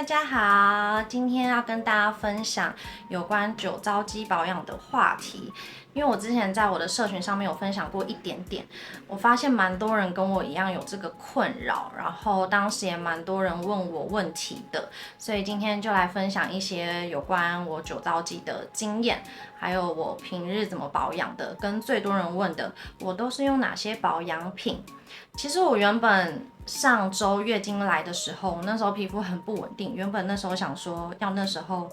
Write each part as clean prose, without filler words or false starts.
大家好，今天要跟大家分享有关酒糟肌保养的话题。因为我之前在我的社群上面有分享过一点点，我发现蛮多人跟我一样有这个困扰，然后当时也蛮多人问我问题的，所以今天就来分享一些有关我酒糟肌的经验，还有我平日怎么保养的，跟最多人问的，我都是用哪些保养品。其实我原本上周月经来的时候，那时候皮肤很不稳定，原本那时候想说要那时候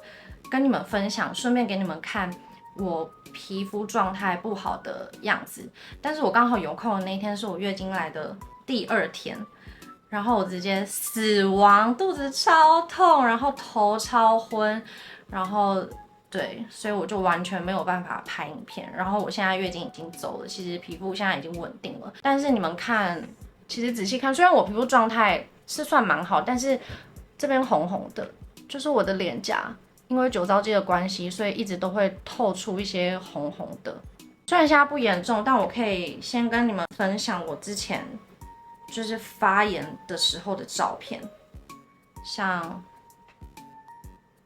跟你们分享，顺便给你们看我皮肤状态不好的样子，但是我刚好有空的那一天是我月经来的第2天，然后我直接死亡，肚子超痛，然后头超昏，然后对，所以我就完全没有办法拍影片。然后我现在月经已经走了，其实皮肤现在已经稳定了，但是你们看，其实仔细看，虽然我皮肤状态是算蛮好，但是这边红红的，就是我的脸颊。因为酒糟肌的关系，所以一直都会透出一些红红的。虽然现在不严重，但我可以先跟你们分享我之前就是发炎的时候的照片，像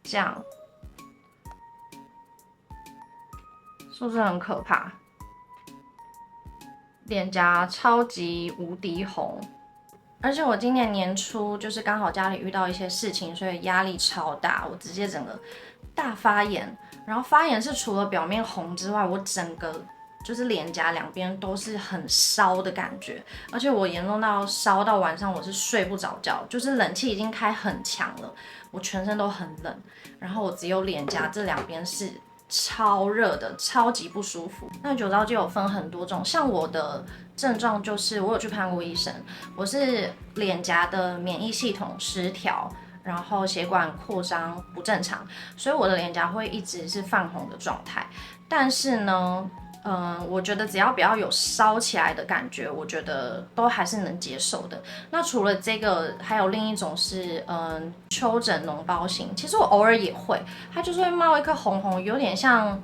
这样，是不是很可怕？脸颊超级无敌红。而且我今年年初就是刚好家里遇到一些事情，所以压力超大，我直接整个大发炎。然后发炎是除了表面红之外，我整个就是脸颊两边都是很烧的感觉，而且我严重到烧到晚上我是睡不着觉，就是冷气已经开很强了，我全身都很冷，然后我只有脸颊这两边是超热的，超级不舒服。那酒糟肌有分很多种，像我的症状就是我有去看过医生，我是脸颊的免疫系统失调，然后血管扩张不正常，所以我的脸颊会一直是泛红的状态。但是呢，我觉得只要不要有烧起来的感觉，我觉得都还是能接受的。那除了这个，还有另一种是丘疹脓包型，其实我偶尔也会，它就是会冒一颗红红，有点像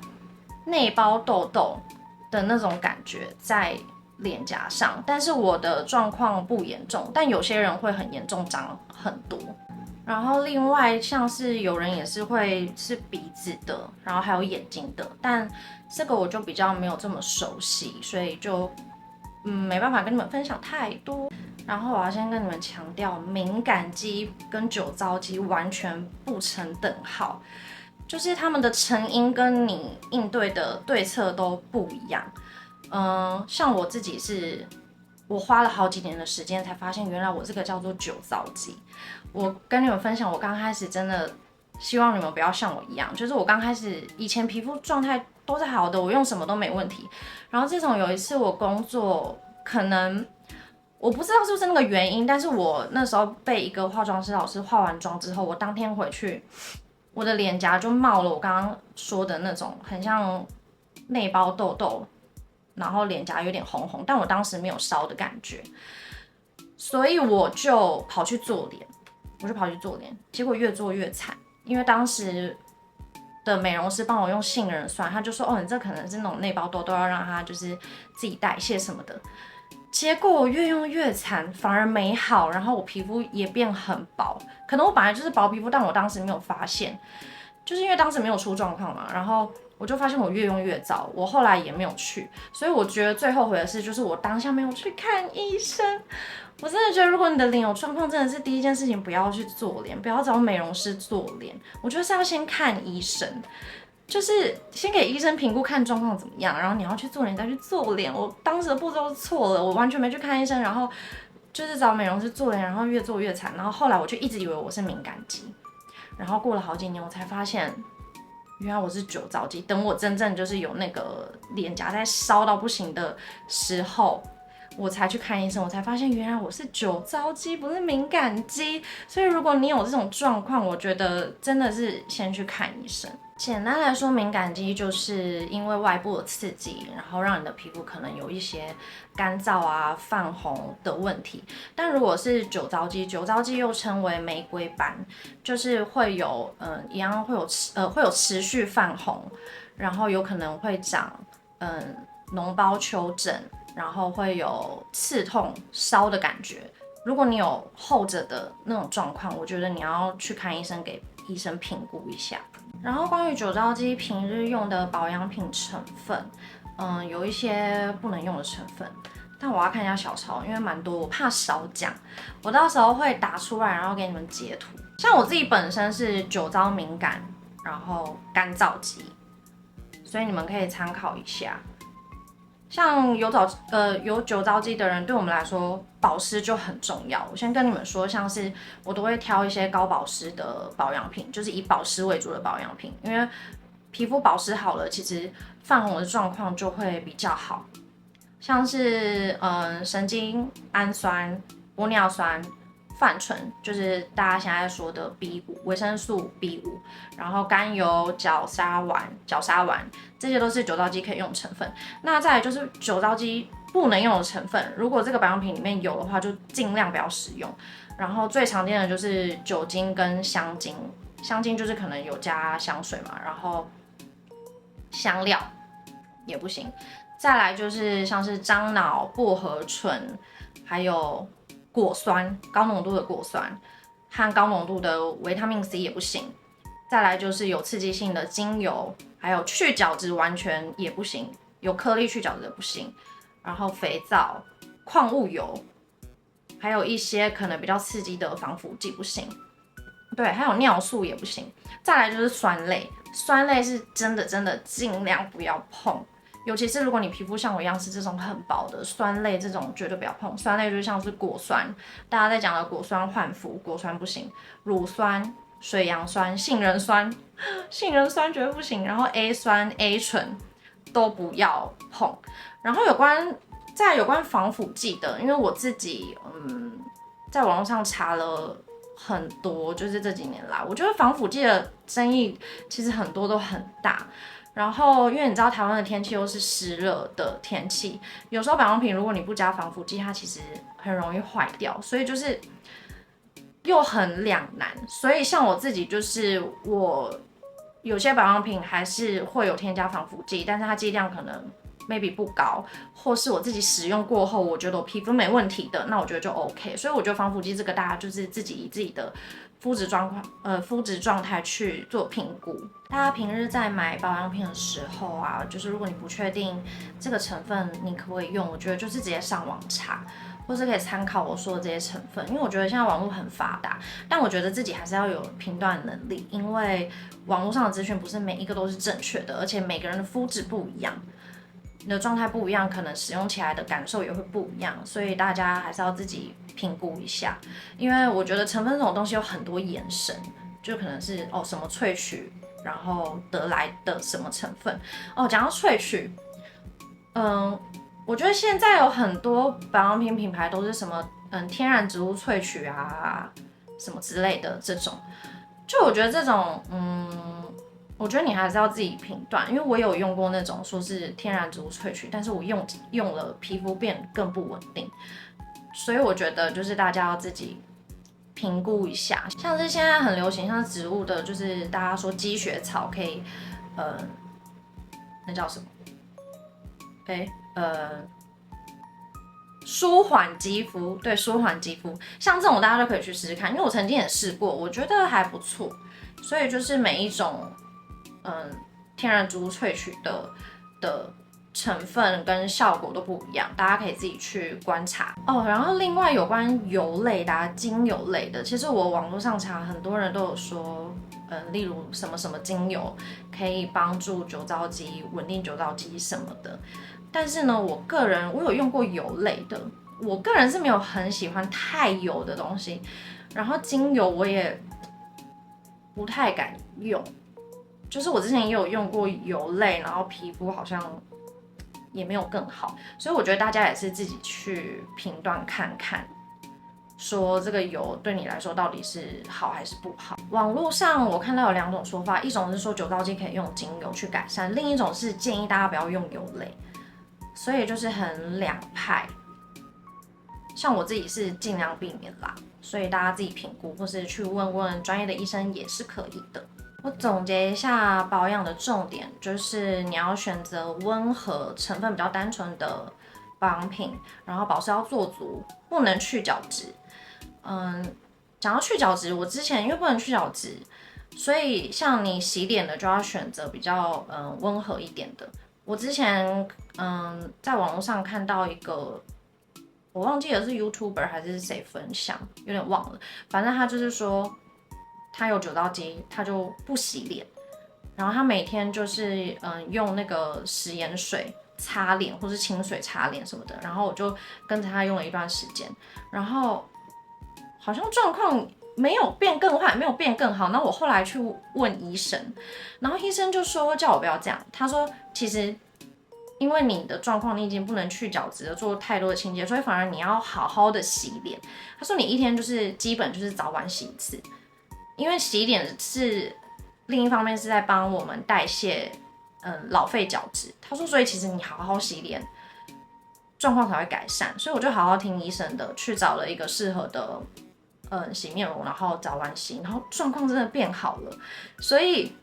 内包痘痘的那种感觉在脸颊上，但是我的状况不严重，但有些人会很严重，长很多。然后另外像是有人也是会是鼻子的，然后还有眼睛的，但这个我就比较没有这么熟悉，所以就没办法跟你们分享太多。然后我要先跟你们强调，敏感肌跟酒糟肌完全不成等号，就是他们的成因跟你应对的对策都不一样。像我自己是，我花了好几年的时间才发现，原来我这个叫做酒糟肌。我跟你们分享，我刚开始真的希望你们不要像我一样，就是我刚开始以前皮肤状态都是好的，我用什么都没问题。然后自从有一次我工作，可能我不知道是不是那个原因，但是我那时候被一个化妆师老师化完妆之后，我当天回去，我的脸颊就冒了我刚刚说的那种很像内包痘痘，然后脸颊有点红红，但我当时没有烧的感觉，所以我就跑去做脸。结果越做越惨，因为当时的美容师帮我用杏仁酸，他就说哦，你这可能是那种内包痘痘，要让它就是自己代谢什么的。结果我越用越惨，反而没好，然后我皮肤也变很薄。可能我本来就是薄皮肤，但我当时没有发现，就是因为当时没有出状况嘛，然后我就发现我越用越糟，我后来也没有去，所以我觉得最后悔的事就是我当下没有去看医生。我真的觉得，如果你的脸有状况，真的是第一件事情不要去做脸，不要找美容师做脸。我觉得是要先看医生，就是先给医生评估看状况怎么样，然后你要去做脸再去做脸。我当时的步骤是错了，我完全没去看医生，然后就是找美容师做脸，然后越做越惨。然后后来我就一直以为我是敏感肌，然后过了好几年我才发现，原来我是酒糟肌。等我真正就是有那个脸颊在烧到不行的时候，我才去看医生，我才发现原来我是酒糟肌，不是敏感肌。所以如果你有这种状况，我觉得真的是先去看医生。简单来说，敏感肌就是因为外部的刺激，然后让你的皮肤可能有一些干燥啊、泛红的问题。但如果是酒糟肌，酒糟肌又称为玫瑰斑，就是会有一样会有持续泛红，然后有可能会长脓包丘疹，然后会有刺痛、烧的感觉。如果你有后者的那种状况，我觉得你要去看医生，给医生评估一下。然后关于酒糟肌平日用的保养品成分，有一些不能用的成分，但我要看一下小抄，因为蛮多，我怕少讲，我到时候会打出来，然后给你们截图。像我自己本身是酒糟敏感，然后干燥肌，所以你们可以参考一下。像有酒糟肌的人，对我们来说保湿就很重要。我先跟你们说，像是我都会挑一些高保湿的保养品，就是以保湿为主的保养品，因为皮肤保湿好了，其实泛红的状况就会比较好。像是神经氨酸、玻尿酸、泛醇，就是大家现在说的 B5 维生素 B5，然后甘油、角鲨烷，这些都是酒糟肌可以用的成分。那再来就是酒糟肌不能用的成分，如果这个保养品里面有的话，就尽量不要使用。然后最常见的就是酒精跟香精，香精就是可能有加香水嘛，然后香料也不行。再来就是像是樟脑、薄荷醇，还有果酸，高浓度的果酸和高浓度的维他命 C 也不行。再来就是有刺激性的精油，还有去角质完全也不行，有颗粒去角质的不行。然后肥皂、矿物油，还有一些可能比较刺激的防腐剂不行。对，还有尿素也不行。再来就是酸类，酸类是真的尽量不要碰。尤其是如果你皮肤像我一样是这种很薄的酸类，这种绝对不要碰。酸类就像是果酸，大家在讲的果酸焕肤，果酸不行。乳酸、水杨酸、杏仁酸绝对不行。然后 A 酸、A 醇都不要碰。然后有关防腐剂的，因为我自己在网络上查了很多，就是这几年来，我觉得防腐剂的争议其实很多都很大。然后，因为你知道台湾的天气又是湿热的天气，有时候保养品如果你不加防腐剂，它其实很容易坏掉，所以就是又很两难。所以像我自己就是我有些保养品还是会有添加防腐剂，但是它剂量可能 maybe 不高，或是我自己使用过后，我觉得我皮肤没问题的，那我觉得就 OK。所以我觉得防腐剂这个大家就是自己以自己的肤质状态去做评估。大家平日在买保养品的时候啊，就是如果你不确定这个成分你可不可以用，我觉得就是直接上网查，或是可以参考我说的这些成分，因为我觉得现在网络很发达，但我觉得自己还是要有评断能力，因为网络上的资讯不是每一个都是正确的，而且每个人的肤质不一样。你的状态不一样，可能使用起来的感受也会不一样，所以大家还是要自己评估一下。因为我觉得成分这种东西有很多延伸，就可能是什么萃取，然后得来的什么成分。讲到萃取，我觉得现在有很多保养品品牌都是什么天然植物萃取啊，什么之类的这种，就我觉得这种我觉得你还是要自己评断，因为我有用过那种说是天然植物萃取，但是我用了皮肤变更不稳定，所以我觉得就是大家要自己评估一下。像是现在很流行像是植物的，就是大家说积雪草可以，那叫什么？舒缓肌肤，对，舒缓肌肤，像这种大家都可以去试试看，因为我曾经也试过，我觉得还不错。所以就是每一种天然植物萃取的成分跟效果都不一样，大家可以自己去观察然后另外有关油类的精油类的，其实我网络上查，很多人都有说，例如什么什么精油可以帮助酒糟肌稳定酒糟肌什么的。但是呢，我有用过油类的，我个人是没有很喜欢太油的东西，然后精油我也不太敢用，就是我之前也有用过油类，然后皮肤好像也没有更好，所以我觉得大家也是自己去评断看看，说这个油对你来说到底是好还是不好。网络上我看到有两种说法，一种是说酒糟肌可以用精油去改善，另一种是建议大家不要用油类，所以就是很两派。像我自己是尽量避免啦，所以大家自己评估，或是去问问专业的医生也是可以的。我总结一下保养的重点，就是你要选择温和、成分比较单纯的保养品，然后保湿要做足，不能去角质。讲到去角质，我之前因为不能去角质，所以像你洗脸的就要选择比较温和一点的。我之前在网络上看到一个，我忘记了是 YouTuber 还是谁分享，有点忘了。反正他就是说，他有酒糟肌，他就不洗脸，然后他每天就是用那个食盐水擦脸，或是清水擦脸什么的。然后我就跟着他用了一段时间，然后好像状况没有变更坏，没有变更好。那我后来去问医生，然后医生就说叫我不要这样。他说其实因为你的状况，你已经不能去角质了，做太多的清洁，所以反而你要好好的洗脸。他说你一天就是基本就是早晚洗一次，因为洗脸是另一方面是在帮我们代谢老废角质。他说所以其实你好好洗脸，状况才会改善。所以我就好好听医生的，去找了一个适合的洗面乳，然后早晚洗，然后状况真的变好了。所以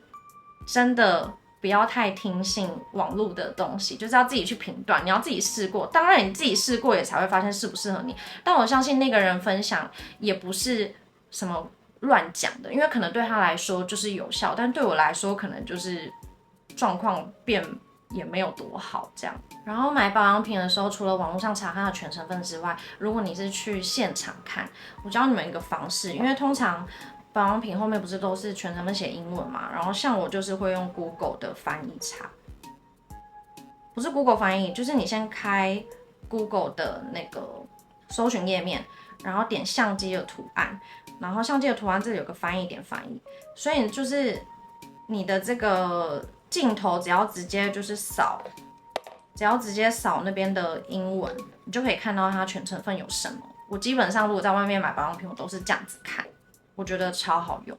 真的不要太听信网络的东西，就是要自己去评断，你要自己试过。当然你自己试过也才会发现适不适合你。但我相信那个人分享也不是什么乱讲的，因为可能对他来说就是有效，但对我来说可能就是状况变也没有多好这样。然后买保养品的时候，除了网络上查它的全成分之外，如果你是去现场看，我教你们一个方式，因为通常保养品后面不是都是全成分写英文嘛，然后像我就是会用 Google 的翻译查，不是 Google 翻译，就是你先开 Google 的那个搜寻页面，然后点相机的图案，然后相机的图案这里有个翻译，点翻译，所以就是你的这个镜头只要直接就是扫。只要直接扫那边的英文，你就可以看到它全成分有什么。我基本上如果在外面买保养品，我都是这样子看，我觉得超好用。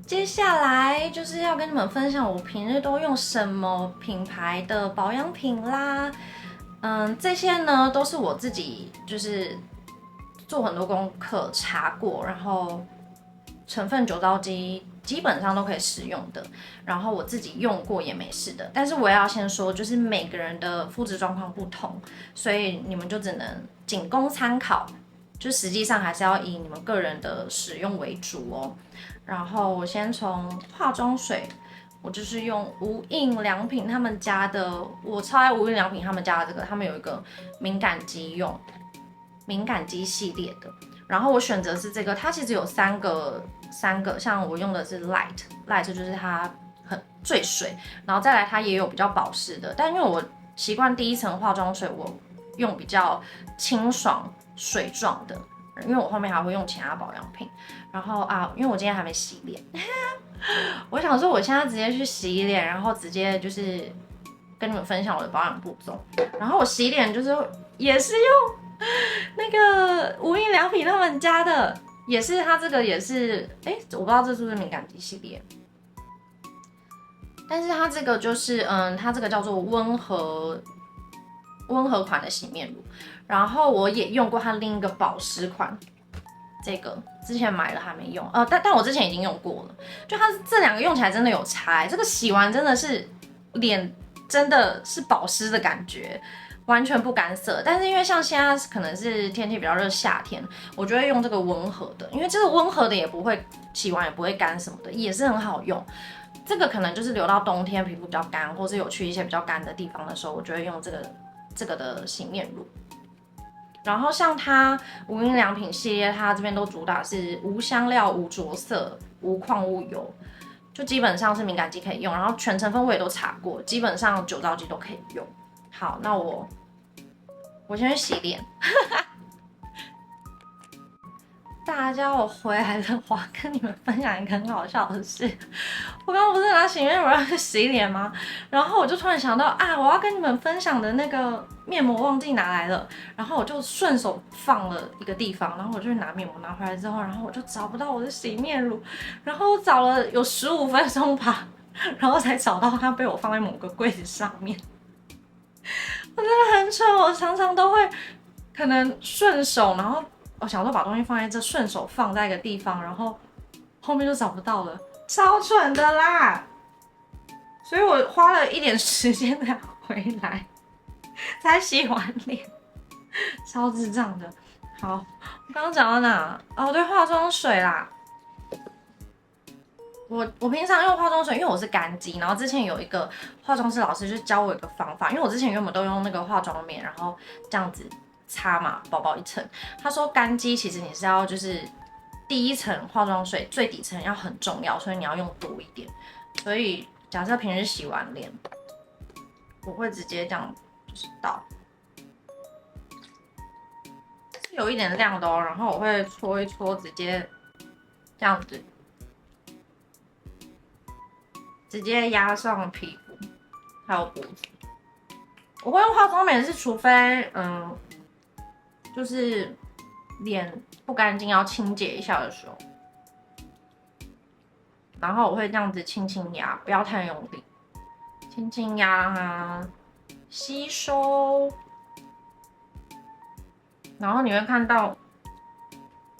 接下来就是要跟你们分享我平日都用什么品牌的保养品啦。这些呢都是我自己就是做很多功课查过，然后成分酒糟肌基本上都可以使用的，然后我自己用过也没事的。但是我也要先说，就是每个人的肤质状况不同，所以你们就只能仅供参考，就实际上还是要以你们个人的使用为主哦。然后我先从化妆水，我就是用无印良品他们家的，我超爱无印良品他们家的这个，他们有一个敏感肌用敏感肌系列的。然后我选择是这个，它其实有三个，像我用的是 light 就是它很最水，然后再来它也有比较保湿的，但因为我习惯第一层化妆水我用比较清爽水状的，因为我后面还会用其他保养品。然后因为我今天还没洗脸，我想说我现在直接去洗脸，然后直接就是跟你们分享我的保养步骤。然后我洗脸就是也是用那个无印良品他们家的，也是它这个也是，我不知道这是不是敏感肌系列，但是它这个就是它这个叫做温和款的洗面乳。然后我也用过它另一个保湿款，这个之前买了还没用，但我之前已经用过了，就它这两个用起来真的有差，这个洗完真的是脸真的是保湿的感觉。完全不干涩，但是因为像现在可能是天气比较热，夏天，我就会用这个温和的，因为这个温和的也不会洗完也不会干什么的，也是很好用。这个可能就是留到冬天皮肤比较干，或是有去一些比较干的地方的时候，我就会用这个的洗面乳。然后像它无印良品系列，它这边都主打是无香料、无着色、无矿物油，就基本上是敏感肌可以用，然后全成分我也都查过，基本上酒糟肌都可以用。好，那我先去洗脸。大家我回来的话，跟你们分享一个很好笑的事。我刚刚不是拿洗面乳要去洗脸吗？然后我就突然想到我要跟你们分享的那个面膜忘记拿来了，然后我就顺手放了一个地方，然后我就去拿面膜，拿回来之后，然后我就找不到我的洗面乳，然后我找了有15分钟吧，然后才找到它被我放在某个柜子上面。我真的很蠢，我常常都会可能顺手，然后我想说把东西放在这，顺手放在一个地方，然后后面就找不到了，超蠢的啦！所以我花了一点时间才回来，才洗完脸，超智障的。好，我刚刚讲到哪？哦，对，化妆水啦。我平常用化妆水，因为我是干肌，然后之前有一个化妆师老师就教我一个方法，因为我之前原本都用那个化妆棉，然后这样子擦嘛，薄薄一层。他说干肌其实你是要就是第一层化妆水最底层要很重要，所以你要用多一点。所以假设平时洗完脸，我会直接这样就是倒，是有一点亮的哦，然后我会搓一搓，直接这样子。直接压上皮肤，还有脖子。我会用化妆棉是，除非就是脸不干净要清洁一下的时候，然后我会这样子轻轻压，不要太用力，轻轻压让它吸收。然后你会看到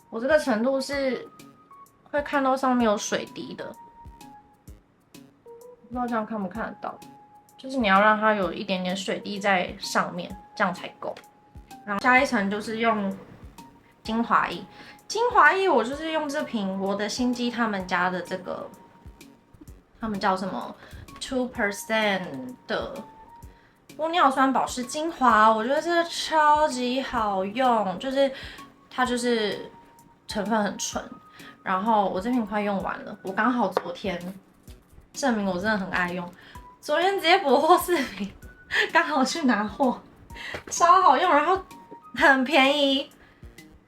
我这个程度是会看到上面有水滴的。不知道这样看不看得到，就是你要让它有一点点水滴在上面，这样才够。然后下一层就是用精华液，精华液我就是用这瓶我的心机他们家的这个，他们叫什么 2% 的玻尿酸保湿精华，我觉得这个超级好用，就是它就是成分很纯。然后我这瓶快用完了，我刚好昨天。证明我真的很爱用，昨天直接补货4瓶，刚好去拿货，超好用，然后很便宜，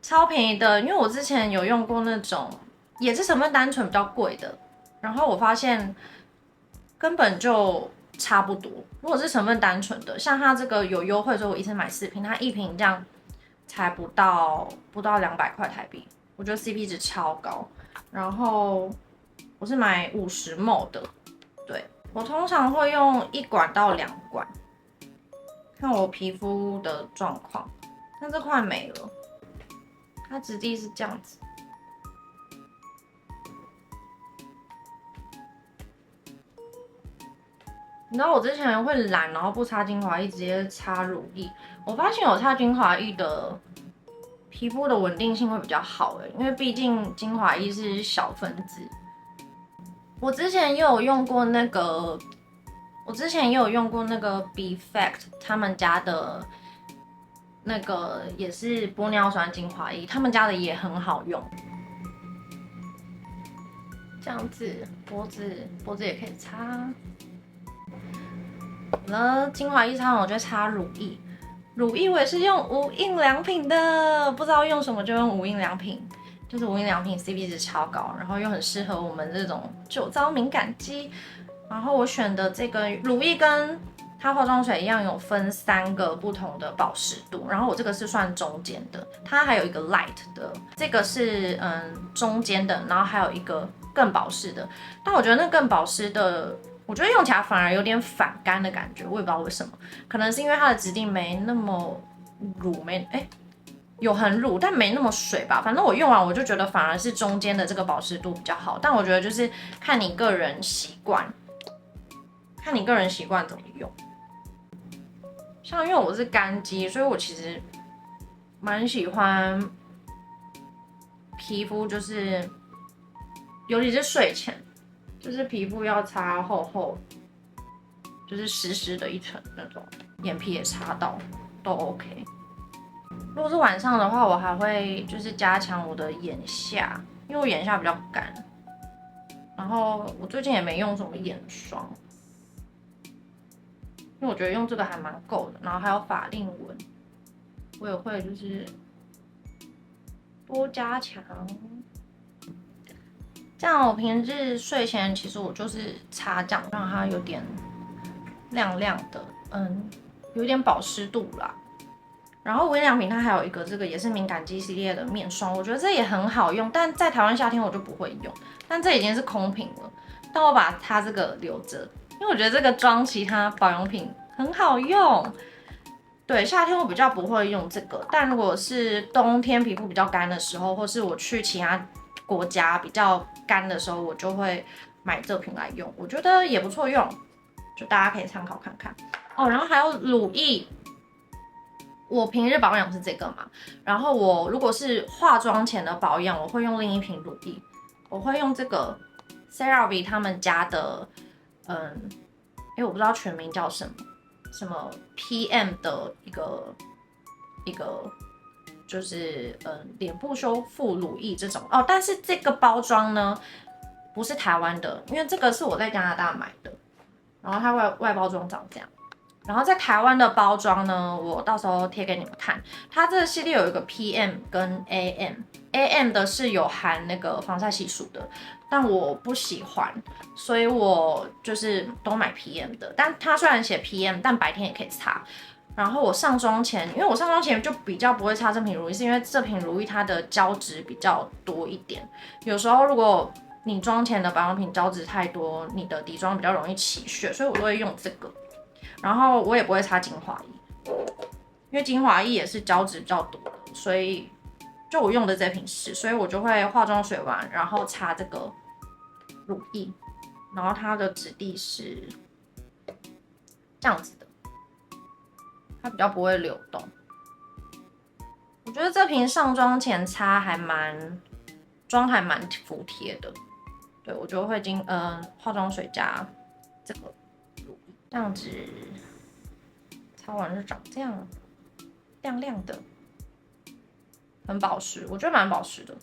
超便宜的。因为我之前有用过那种也是成分单纯比较贵的，然后我发现根本就差不多。如果是成分单纯的，像它这个有优惠，所以我一次买4瓶，它1瓶这样才不到200块台币，我觉得 CP 值超高。然后我是买50ml 的。对，我通常会用1管到2管，看我皮肤的状况。但这快没了，它质地是这样子。你知道我之前会懒，然后不擦精华液，直接擦乳液。我发现有擦精华液的皮肤的稳定性会比较好因为毕竟精华液是小分子。我之前也有用过那个，Befect 他们家的那个也是玻尿酸精华液，他们家的也很好用。这样子，脖子也可以擦。好了，精华液擦完，我就擦乳液。乳液我也是用无印良品的，不知道用什么就用无印良品。就是无印良品 CP 值超高，然后又很适合我们这种酒糟敏感肌。然后我选的这个乳液跟它化妆水一样，有分3个不同的保湿度。然后我这个是算中间的，它还有一个 light 的，这个是中间的，然后还有一个更保湿的。但我觉得那更保湿的，我觉得用起来反而有点反干的感觉，我也不知道为什么，可能是因为它的质地没那么乳，有很乳，但没那么水吧。反正我用完我就觉得反而是中间的这个保湿度比较好。但我觉得就是看你个人习惯，怎么用。像因为我是干肌，所以我其实蛮喜欢皮肤，就是尤其是睡前，就是皮肤要擦厚厚，就是湿湿的一层那种，眼皮也擦到都 OK。如果是晚上的话，我还会就是加强我的眼下，因为我眼下比较干。然后我最近也没用什么眼霜，因为我觉得用这个还蛮够的。然后还有法令纹，我也会就是多加强。这样我平日睡前其实我就是擦这样，让它有点亮亮的，有点保湿度啦。然后无印良品它还有一个这个也是敏感肌系列的面霜，我觉得这也很好用，但在台湾夏天我就不会用，但这已经是空瓶了，但我把它这个留着，因为我觉得这个装其他保养品很好用。对，夏天我比较不会用这个，但如果是冬天皮肤比较干的时候，或是我去其他国家比较干的时候，我就会买这瓶来用，我觉得也不错用，就大家可以参考看看哦。然后还有乳液。我平日保养是这个嘛，然后我如果是化妆前的保养，我会用另一瓶乳液，我会用这个 CeraVe 他们家的，我不知道全名叫什么 PM 的一个就是脸部修复乳液这种哦，但是这个包装呢不是台湾的，因为这个是我在加拿大买的，然后它外包装长这样。然后在台湾的包装呢，我到时候贴给你们看。它这个系列有一个 PM 跟 AM 的是有含那个防晒系数的，但我不喜欢，所以我就是都买 PM 的。但它虽然写 PM，但白天也可以擦。然后我上妆前，因为我上妆前就比较不会擦这瓶乳液，是因为这瓶乳液它的胶质比较多一点。有时候如果你妆前的保养品胶质太多，你的底妆比较容易起屑，所以我都会用这个。然后我也不会擦精华液，因为精华液也是胶质比较多的，所以就我用的这瓶是，所以我就会化妆水完，然后擦这个乳液，然后它的质地是这样子的，它比较不会流动。我觉得这瓶上妆前擦妆还蛮服帖的，对我就会化妆水加这个乳液，这样子。擦完就长这样，亮亮的，很保湿，我觉得蛮保湿的。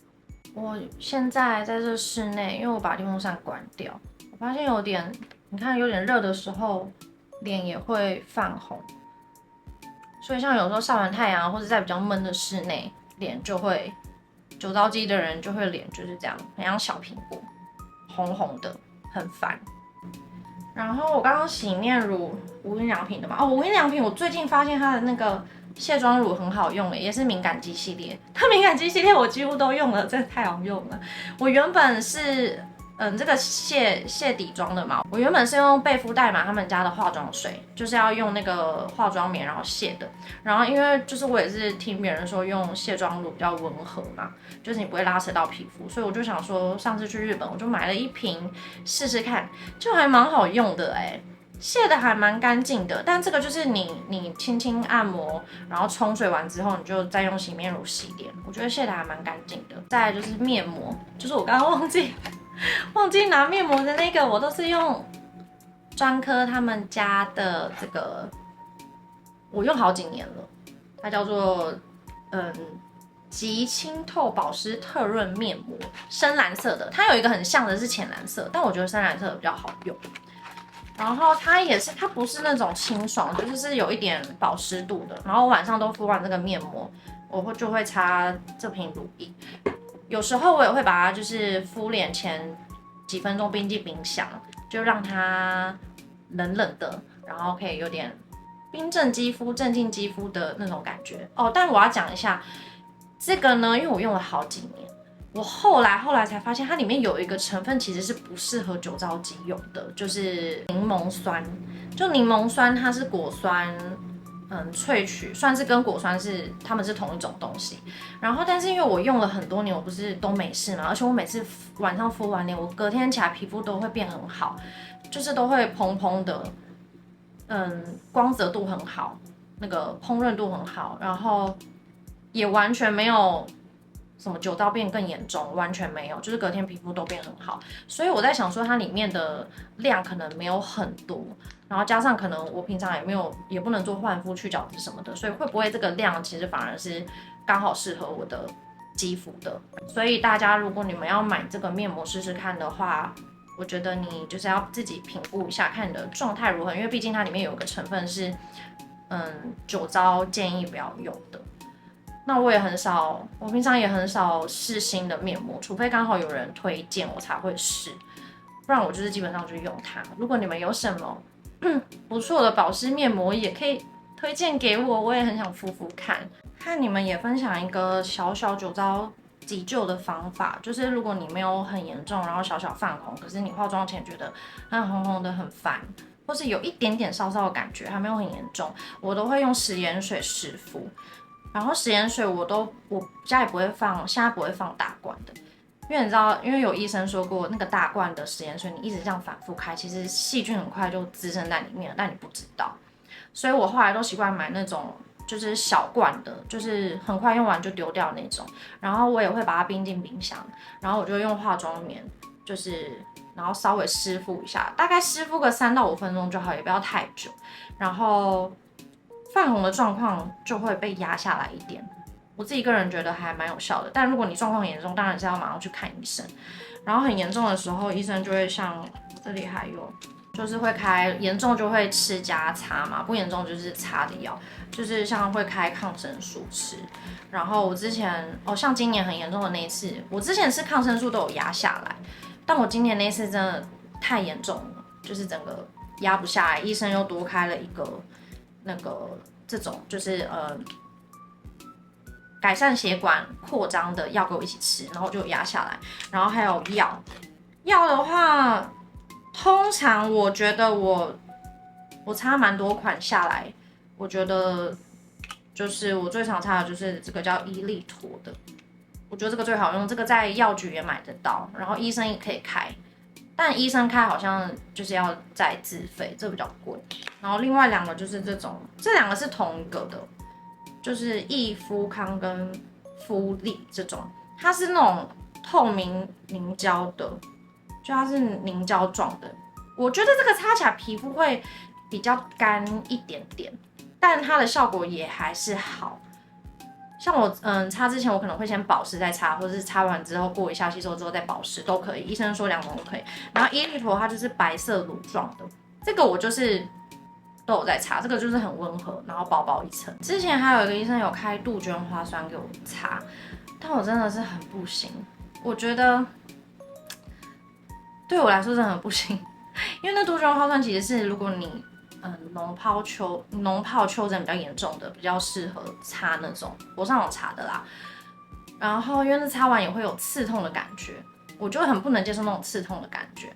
我现在在这室内，因为我把电风扇关掉，我发现有点，你看有点热的时候，脸也会泛红。所以像有时候晒完太阳，或者在比较闷的室内，脸就会酒糟肌的人就会脸就是这样，很像小苹果，红红的，很烦。然后我刚刚洗面乳无印良品的嘛，无印良品我最近发现它的那个卸妆乳很好用，也是敏感肌系列。它敏感肌系列我几乎都用了，真的太好用了。我原本是这个卸底妆的嘛，我原本是用贝肤黛玛他们家的化妆水，就是要用那个化妆棉然后卸的。然后因为就是我也是听别人说用卸妆乳比较温和嘛，就是你不会拉扯到皮肤，所以我就想说上次去日本我就买了一瓶试试看，就还蛮好用的卸的还蛮干净的。但这个就是你轻轻按摩，然后冲水完之后，你就再用洗面乳洗脸，我觉得卸的还蛮干净的。再来就是面膜，就是我刚刚忘记拿面膜的那个，我都是用专科他们家的这个，我用好几年了，它叫做极清透保湿特润面膜，深蓝色的，它有一个很像的是浅蓝色，但我觉得深蓝色的比较好用。然后它不是那种清爽，就是有一点保湿度的。然后我晚上都敷完这个面膜，我就会擦这瓶乳液。有时候我也会把它就是敷脸前几分钟冰进冰箱，就让它冷冷的，然后可以有点冰镇肌肤、镇静肌肤的那种感觉哦。但我要讲一下这个呢，因为我用了好几年，我后来才发现它里面有一个成分其实是不适合酒糟肌用的，就是柠檬酸。就柠檬酸它是果酸。萃取算是跟果酸它们是同一种东西，然后但是因为我用了很多年，我不是都没事嘛，而且我每次晚上敷完脸，我隔天起来皮肤都会变很好，就是都会蓬蓬的，光泽度很好，那个烹饪度很好，然后也完全没有什么酒糟变更严重，完全没有，就是隔天皮肤都变很好，所以我在想说它里面的量可能没有很多。然后加上可能我平常也不能做焕肤去角质什么的，所以会不会这个量其实反而是刚好适合我的肌肤的。所以大家如果你们要买这个面膜试试看的话，我觉得你就是要自己评估一下，看你的状态如何，因为毕竟它里面有一个成分是酒糟建议不要用的。那我平常也很少试新的面膜，除非刚好有人推荐我才会试，不然我就是基本上就用它。如果你们有什么不错的保湿面膜也可以推荐给我，我也很想敷敷看。和你们也分享一个小小酒糟急救的方法，就是如果你没有很严重，然后小小泛红，可是你化妆前觉得它红红的很烦，或是有一点点烧烧的感觉，还没有很严重，我都会用食盐水湿敷。然后食盐水我家里不会放，现在不会放大罐的。因为你知道，因为有医生说过，那个大罐的食盐水你一直这样反复开，其实细菌很快就滋生在里面了，但你不知道。所以我后来都习惯买那种就是小罐的，就是很快用完就丢掉那种。然后我也会把它冰进冰箱，然后我就用化妆棉，就是然后稍微湿敷一下，大概湿敷个3到5分钟就好，也不要太久。然后泛红的状况就会被压下来一点。我自己个人觉得还蛮有效的，但如果你状况严重，当然是要马上去看医生。然后很严重的时候，医生就会像这里还有，就是会开严重就会吃加擦嘛，不严重就是擦的药，就是像会开抗生素吃。然后我之前像今年很严重的那一次，我之前吃抗生素都有压下来，但我今年那次真的太严重了，就是整个压不下来，医生又多开了一个那个这种就是改善血管扩张的药给我一起吃，然后就压下来。然后还有药的话，通常我觉得我擦蛮多款下来，我觉得就是我最常擦的就是这个叫伊利妥的，我觉得这个最好用，这个在药局也买得到，然后医生也可以开，但医生开好像就是要再自费，这比较贵。然后另外2个就是这种，这2个是同一个的。就是益肤康跟肤丽这种，它是那种透明凝胶的，就它是凝胶状的。我觉得这个擦起来皮肤会比较干一点点，但它的效果也还是好。像我擦之前我可能会先保湿再擦，或者是擦完之后过一下吸收之后再保湿都可以。医生说2种都可以。然后伊利妥它就是白色乳状的，这个我就是都有在擦，这个就是很温和，然后薄薄一层。之前还有一个医生有开杜鹃花酸给我擦，但我真的是很不行，我觉得对我来说真的很不行，因为那杜鹃花酸其实是如果你脓疱丘疹比较严重的，比较适合擦那种，我上网查的啦。然后因为那擦完也会有刺痛的感觉，我就很不能接受那种刺痛的感觉。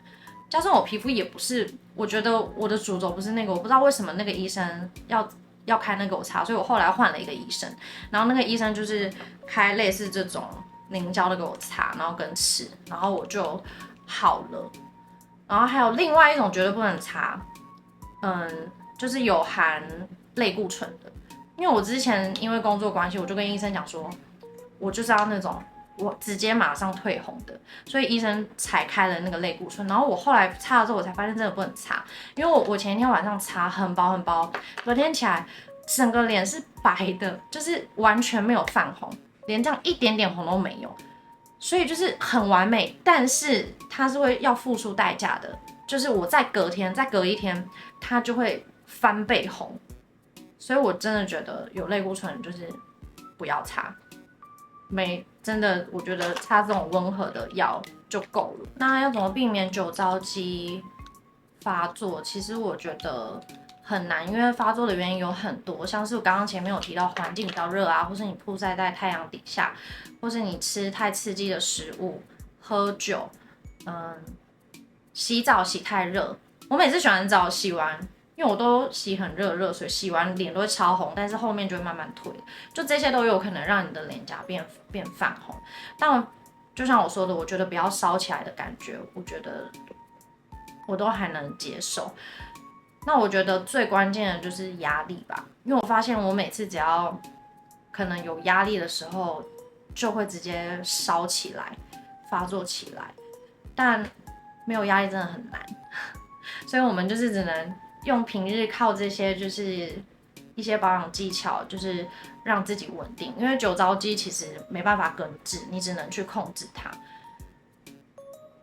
加上我皮肤也不是，我觉得我的主轴不是那个，我不知道为什么那个医生要开那个我擦，所以我后来换了一个医生，然后那个医生就是开类似这种凝胶的给我擦，然后跟吃，然后我就好了。然后还有另外一种绝对不能擦，就是有含类固醇的，因为我之前因为工作关系，我就跟医生讲说，我就是要那种。我直接马上退红的，所以医生才开了那个类固醇。然后我后来擦了之后，我才发现真的不能擦，因为我前一天晚上擦很薄很薄，隔天起来整个脸是白的，就是完全没有泛红，连这样一点点红都没有，所以就是很完美。但是它是会要付出代价的，就是我再隔一天，它就会翻倍红。所以我真的觉得有类固醇就是不要擦。真的，我觉得擦这种温和的药就够了。那要怎么避免酒糟肌发作？其实我觉得很难，因为发作的原因有很多，像是我刚刚前面有提到环境比较热啊，或是你曝晒在太阳底下，或是你吃太刺激的食物、喝酒，洗澡洗太热。我每次洗完澡洗完。因为我都洗很热水，洗完脸都会超红，但是后面就会慢慢退，就这些都有可能让你的脸颊变泛红。但就像我说的，我觉得不要烧起来的感觉，我觉得我都还能接受。那我觉得最关键的就是压力吧，因为我发现我每次只要可能有压力的时候，就会直接烧起来，发作起来。但没有压力真的很难，所以我们就是只能。用平日靠这些就是一些保养技巧，就是让自己稳定。因为酒糟肌其实没办法根治，你只能去控制它。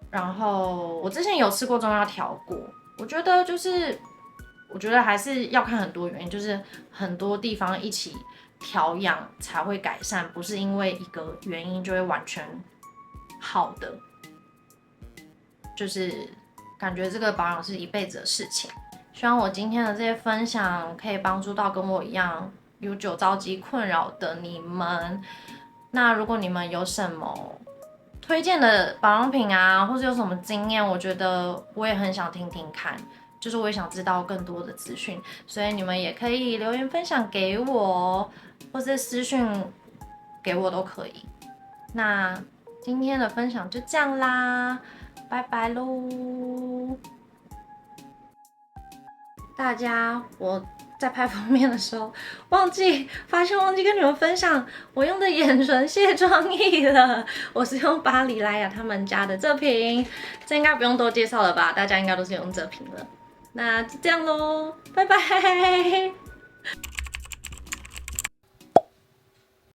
然后我之前有吃过中药调过，我觉得还是要看很多原因，就是很多地方一起调养才会改善，不是因为一个原因就会完全好的。就是感觉这个保养是一辈子的事情。希望我今天的这些分享可以帮助到跟我一样有酒糟肌困扰的你们。那如果你们有什么推荐的保养品啊，或者有什么经验，我觉得我也很想听听看，就是我也想知道更多的资讯，所以你们也可以留言分享给我，或是私讯给我都可以。那今天的分享就这样啦，拜拜喽！大家，我在拍封面的时候发现忘记跟你们分享我用的眼唇卸妆液了。我是用巴黎莱雅他们家的这瓶，这应该不用多介绍了吧？大家应该都是用这瓶了。那就这样咯，拜拜。